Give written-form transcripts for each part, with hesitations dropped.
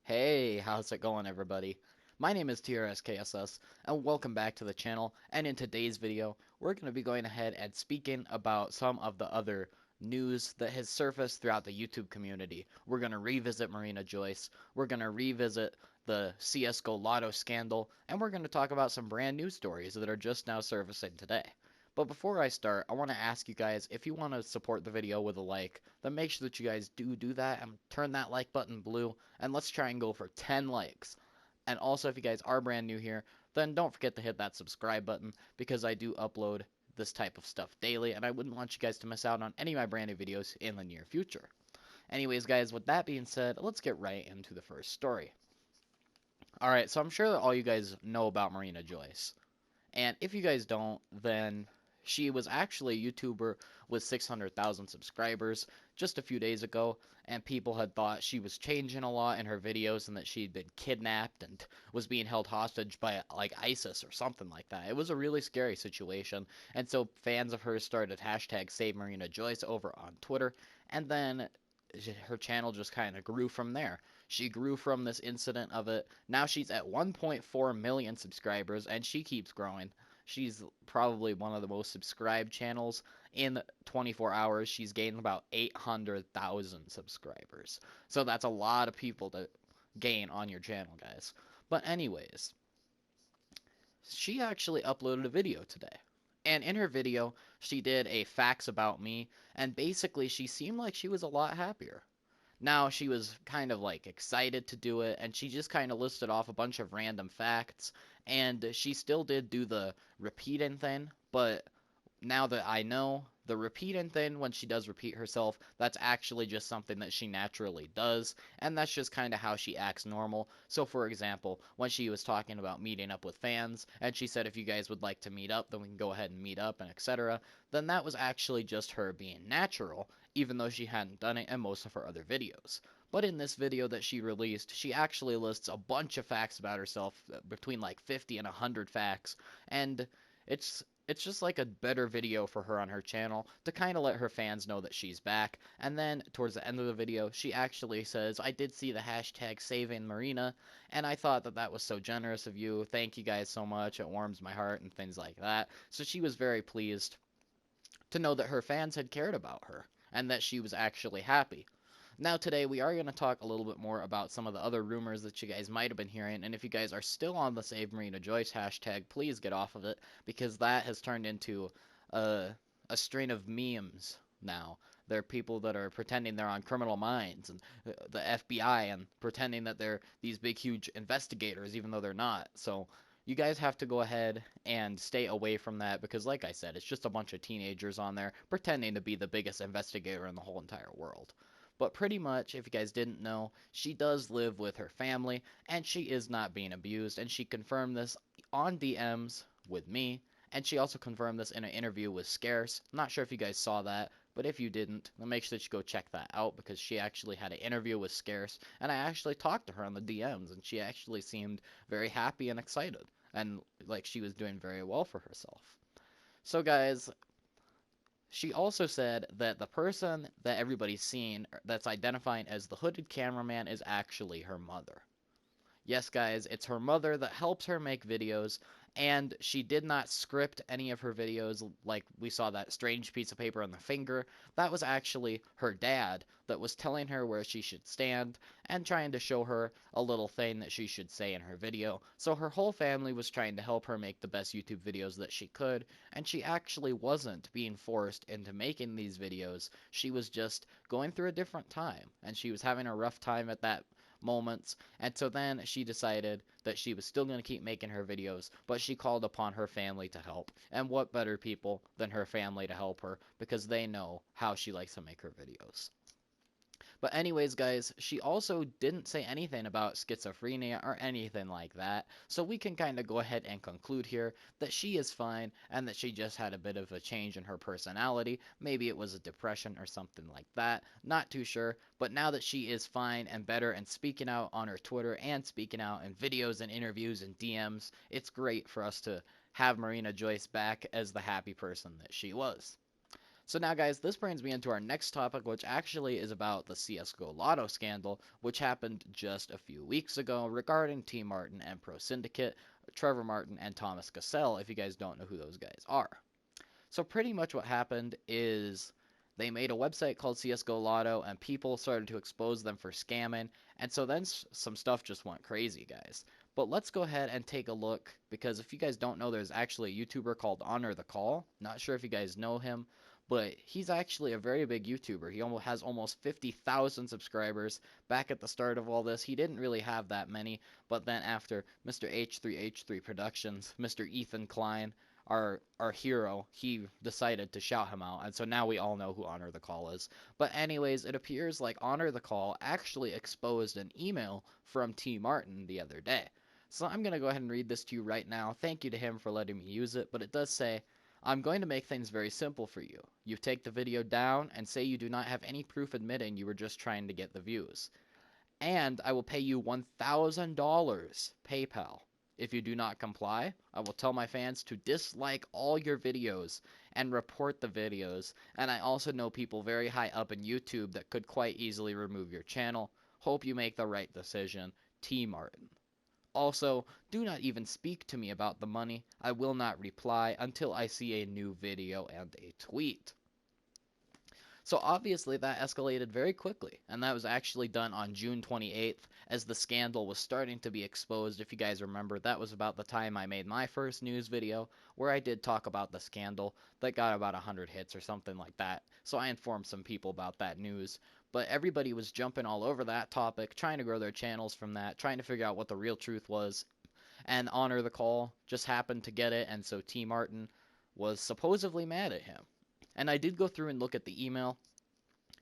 Hey, how's it going, everybody? My name is TRSKSS, and welcome back to the channel. And in today's video, we're going to be going ahead and speaking about some of the other news that has surfaced throughout the YouTube community. We're going to revisit Marina Joyce, we're going to revisit the CSGO Lotto scandal, and we're going to talk about some brand new stories that are just now surfacing today. But before I start, I want to ask you guys if you want to support the video with a like, then make sure that you guys do that and turn that like button blue, and let's try and go for 10 likes. And also, if you guys are brand new here, then don't forget to hit that subscribe button because I do upload this type of stuff daily, and I wouldn't want you guys to miss out on any of my brand new videos in the near future. Anyways, guys, with that being said, let's get right into the first story. Alright, so I'm sure that all you guys know about Marina Joyce. And if you guys don't, then she was actually a YouTuber with 600,000 subscribers just a few days ago, and people had thought she was changing a lot in her videos and that she'd been kidnapped and was being held hostage by like ISIS or something like that. It was a really scary situation, and so fans of hers started hashtag Save Marina Joyce over on Twitter, and then her channel just kind of grew from there. She grew from this incident of it. Now she's at 1.4 million subscribers and she keeps growing. She's probably one of the most subscribed channels. In 24 hours, she's gained about 800,000 subscribers. So that's a lot of people to gain on your channel, guys. But anyways, she actually uploaded a video today. And in her video, she did a facts about me, and basically she seemed like she was a lot happier. Now, she was kind of like excited to do it, and she just kind of listed off a bunch of random facts, and she still did do the repeating thing, but now that I know, the repeating thing, when she does repeat herself, that's actually just something that she naturally does, and that's just kind of how she acts normal. So, for example, when she was talking about meeting up with fans, and she said if you guys would like to meet up, then we can go ahead and meet up, and etc., then that was actually just her being natural, even though she hadn't done it in most of her other videos. But in this video that she released, she actually lists a bunch of facts about herself, between like 50 and 100 facts, and it's it's just like a better video for her on her channel to kind of let her fans know that she's back. And then towards the end of the video, she actually says, I did see the hashtag saving Marina, and I thought that that was so generous of you. Thank you guys so much. It warms my heart and things like that. So she was very pleased to know that her fans had cared about her and that she was actually happy. Now, today, we are going to talk a little bit more about some of the other rumors that you guys might have been hearing, and if you guys are still on the Save Marina Joyce hashtag, please get off of it, because that has turned into a strain of memes now. There are people that are pretending they're on Criminal Minds and the FBI and pretending that they're these big, huge investigators, even though they're not. So, you guys have to go ahead and stay away from that because, like I said, it's just a bunch of teenagers on there pretending to be the biggest investigator in the whole entire world. But pretty much, if you guys didn't know, she does live with her family, and she is not being abused, and she confirmed this on DMs with me, and she also confirmed this in an interview with Scarce. I'm not sure if you guys saw that, but if you didn't, then make sure that you go check that out, because she actually had an interview with Scarce, and I actually talked to her on the DMs, and she actually seemed very happy and excited, and like she was doing very well for herself. So guys, she also said that the person that everybody's seen that's identifying as the hooded cameraman is actually her mother. Yes, guys, it's her mother that helps her make videos, and she did not script any of her videos like we saw that strange piece of paper on the finger. That was actually her dad that was telling her where she should stand and trying to show her a little thing that she should say in her video. So her whole family was trying to help her make the best YouTube videos that she could, and she actually wasn't being forced into making these videos. She was just going through a different time, and she was having a rough time at that moments, and so then she decided that she was still going to keep making her videos, but she called upon her family to help. And what better people than her family to help her, because they know how she likes to make her videos. But anyways, guys, she also didn't say anything about schizophrenia or anything like that, so we can kind of go ahead and conclude here that she is fine and that she just had a bit of a change in her personality. Maybe it was a depression or something like that, not too sure, but now that she is fine and better and speaking out on her Twitter and speaking out in videos and interviews and DMs, it's great for us to have Marina Joyce back as the happy person that she was. So now, guys, this brings me into our next topic, which actually is about the CSGO Lotto scandal, which happened just a few weeks ago regarding T. Martin and Pro Syndicate, Trevor Martin, and Thomas Cassell, if you guys don't know who those guys are. So pretty much what happened is they made a website called CSGO Lotto, and people started to expose them for scamming, and so then some stuff just went crazy, guys. But let's go ahead and take a look, because if you guys don't know, there's actually a YouTuber called Honor the Call. Not sure if you guys know him, but he's actually a very big YouTuber. He almost has almost 50,000 subscribers. Back at the start of all this, he didn't really have that many, but then after Mr. H3H3 Productions, Mr. Ethan Klein, our hero, he decided to shout him out, and so now we all know who Honor the Call is. But anyways, it appears like Honor the Call actually exposed an email from T. Martin the other day. So I'm going to go ahead and read this to you right now. Thank you to him for letting me use it, but it does say, I'm going to make things very simple for you. You take the video down and say you do not have any proof admitting you were just trying to get the views. And I will pay you $1,000 PayPal. If you do not comply, I will tell my fans to dislike all your videos and report the videos. And I also know people very high up in YouTube that could quite easily remove your channel. Hope you make the right decision. T. Martin. Also, do not even speak to me about the money. I will not reply until I see a new video and a tweet. So obviously that escalated very quickly, and that was actually done on June 28th as the scandal was starting to be exposed. If you guys remember, that was about the time I made my first news video where I did talk about the scandal that got about 100 hits or something like that. So I informed some people about that news, but everybody was jumping all over that topic, trying to grow their channels from that, trying to figure out what the real truth was, and Honor the Call just happened to get it, and so T. Martin was supposedly mad at him. And I did go through and look at the email,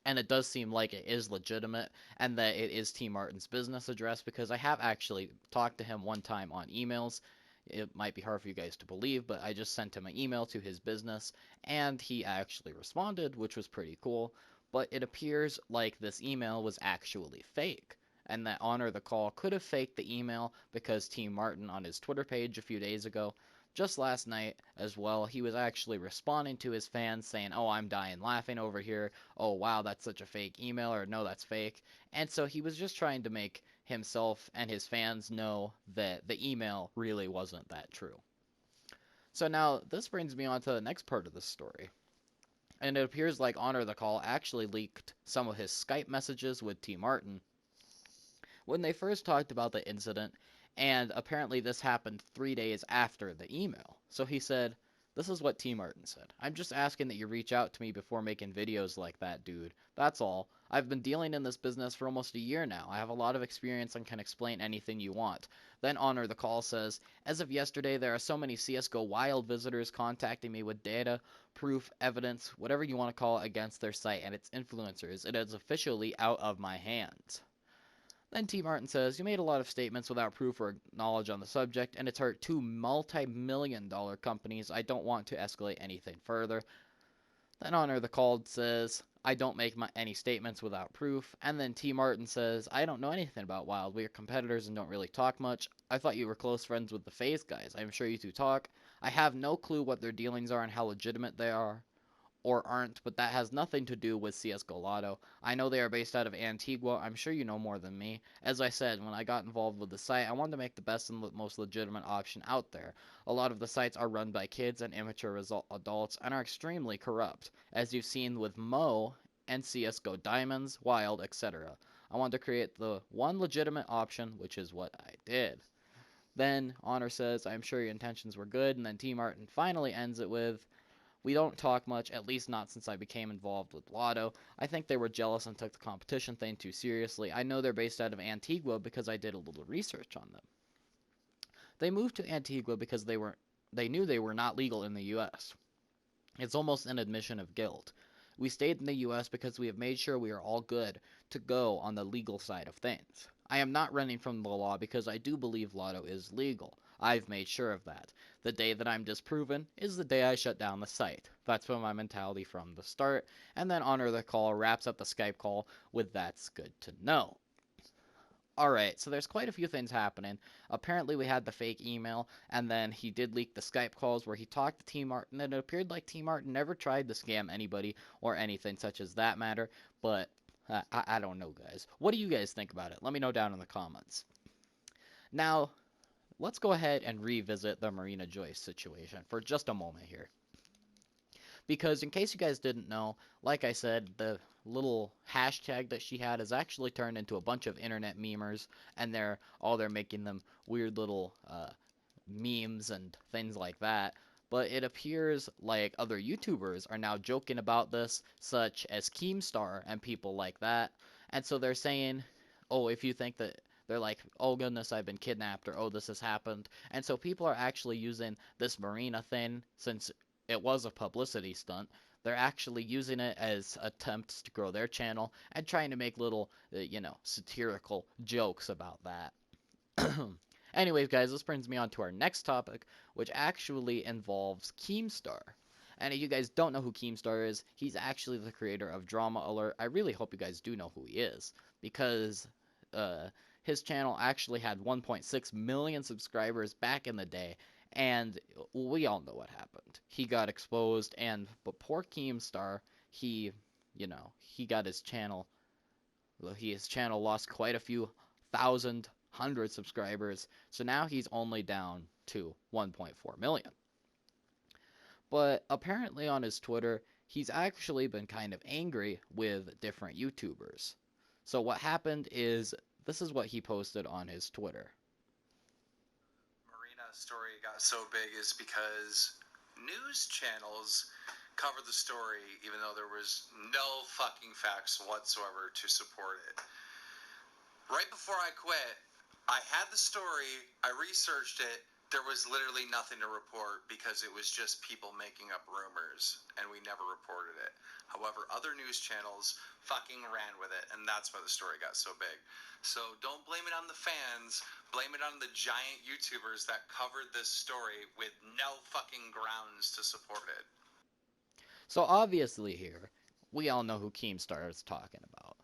and it does seem like it is legitimate and that it is T. Martin's business address, because I have actually talked to him one time on emails. It might be hard for you guys to believe, but I just sent him an email to his business, and he actually responded, which was pretty cool. But it appears like this email was actually fake, and that Honor the Call could have faked the email because T. Martin on his Twitter page a few days ago, just last night as well, he was actually responding to his fans saying, oh, I'm dying laughing over here. Oh, wow, that's such a fake email, or no, that's fake. And so he was just trying to make himself and his fans know that the email really wasn't that true. So now this brings me on to the next part of the story. And it appears like Honor the Call actually leaked some of his Skype messages with T. Martin when they first talked about the incident, and apparently this happened 3 days after the email. So he said, this is what T. Martin said. I'm just asking that you reach out to me before making videos like that, dude. That's all. I've been dealing in this business for almost a year now. I have a lot of experience and can explain anything you want. Then Honor the Call says, as of yesterday, there are so many CSGO Wild visitors contacting me with data, proof, evidence, whatever you want to call it, against their site and its influencers. It is officially out of my hands. Then T. Martin says, you made a lot of statements without proof or knowledge on the subject, and it's hurt two multi-million-dollar companies. I don't want to escalate anything further. Then Honor the Call says, I don't make any statements without proof. And then T. Martin says, I don't know anything about Wild. We are competitors and don't really talk much. I thought you were close friends with the FaZe guys. I'm sure you two talk. I have no clue what their dealings are and how legitimate they are or aren't, but that has nothing to do with CSGO Lotto. I know they are based out of Antigua. I'm sure you know more than me. As I said, when I got involved with the site, I wanted to make the best and most legitimate option out there. A lot of the sites are run by kids and immature adults and are extremely corrupt, as you've seen with Mo and CSGO Diamonds, Wild, etc. I wanted to create the one legitimate option, which is what I did. Then Honor says, I'm sure your intentions were good, and then T. Martin finally ends it with, we don't talk much, at least not since I became involved with Lotto. I think they were jealous and took the competition thing too seriously. I know they're based out of Antigua because I did a little research on them. They moved to Antigua because they knew they were not legal in the US. It's almost an admission of guilt. We stayed in the US because we have made sure we are all good to go on the legal side of things. I am not running from the law because I do believe Lotto is legal. I've made sure of that. The day that I'm disproven is the day I shut down the site. That's been my mentality from the start. And then Honor the Call wraps up the Skype call with, that's good to know. Alright, so there's quite a few things happening. Apparently, we had the fake email, and then he did leak the Skype calls where he talked to T Martin, and it appeared like T Martin never tried to scam anybody or anything such as that matter, but I don't know, guys. What do you guys think about it? Let me know down in the comments. Now, let's go ahead and revisit the Marina Joyce situation for just a moment here. Because in case you guys didn't know, like I said, the little hashtag that she had is actually turned into a bunch of internet memers, and they're making them weird little memes and things like that. But it appears like other YouTubers are now joking about this, such as Keemstar and people like that. And so they're saying, oh, if you think that they're like, oh goodness, I've been kidnapped, or oh, this has happened. And so people are actually using this Marina thing, since it was a publicity stunt. They're actually using it as attempts to grow their channel and trying to make little, satirical jokes about that. Anyways, guys, this brings me on to our next topic, which actually involves Keemstar. And if you guys don't know who Keemstar is, he's actually the creator of Drama Alert. I really hope you guys do know who he is, because uh, his channel actually had 1.6 million subscribers back in the day, and we all know what happened. He got exposed, but poor Keemstar, he got his channel lost quite a few thousand, hundred subscribers, so now he's only down to 1.4 million. But apparently on his Twitter, he's actually been kind of angry with different YouTubers. So what happened is, this is what he posted on his Twitter. Marina's story got so big is because news channels covered the story even though there was no fucking facts whatsoever to support it. Right before I quit, I had the story, I researched it, there was literally nothing to report because it was just people making up rumors, and we never reported it. However, other news channels fucking ran with it, and that's why the story got so big. So don't blame it on the fans, blame it on the giant YouTubers that covered this story with no fucking grounds to support it. So obviously here, we all know who Keemstar is talking about.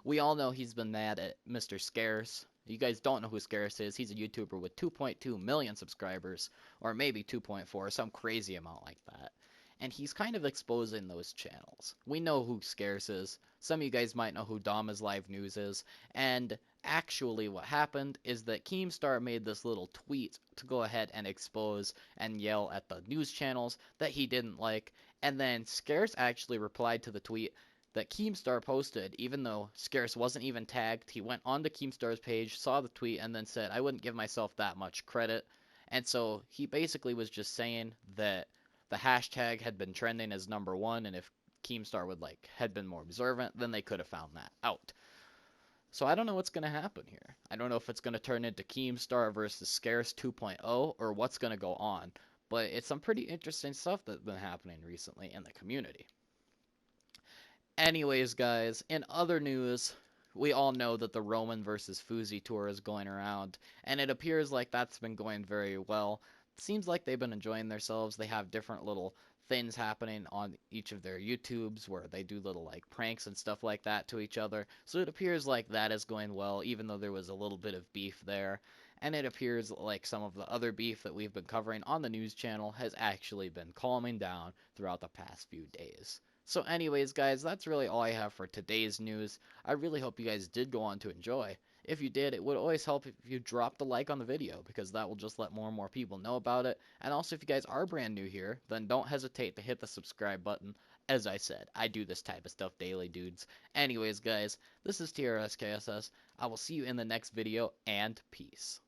We all know he's been mad at Mr. Scarce. You guys don't know who Scarce is. He's a YouTuber with 2.2 million subscribers, or maybe 2.4, some crazy amount like that. And he's kind of exposing those channels. We know who Scarce is. Some of you guys might know who Dama's Live News is. And actually what happened is that Keemstar made this little tweet to go ahead and expose and yell at the news channels that he didn't like. And then Scarce actually replied to the tweet that Keemstar posted, even though Scarce wasn't even tagged. He went onto Keemstar's page, saw the tweet, and then said, I wouldn't give myself that much credit. And so he basically was just saying that the hashtag had been trending as #1, and if Keemstar had been more observant, then they could have found that out. So I don't know what's going to happen here. I don't know if it's going to turn into Keemstar versus Scarce 2.0 or what's going to go on. But it's some pretty interesting stuff that's been happening recently in the community. Anyways, guys, in other news, we all know that the Roman versus Fuzi tour is going around, and it appears like that's been going very well. It seems like they've been enjoying themselves. They have different little things happening on each of their YouTubes where they do little pranks and stuff like that to each other. So it appears like that is going well, even though there was a little bit of beef there. And it appears like some of the other beef that we've been covering on the news channel has actually been calming down throughout the past few days. So anyways, guys, that's really all I have for today's news. I really hope you guys did go on to enjoy. If you did, it would always help if you dropped a like on the video, because that will just let more and more people know about it. And also, if you guys are brand new here, then don't hesitate to hit the subscribe button. As I said, I do this type of stuff daily, dudes. Anyways, guys, this is TRSKSS. I will see you in the next video, and peace.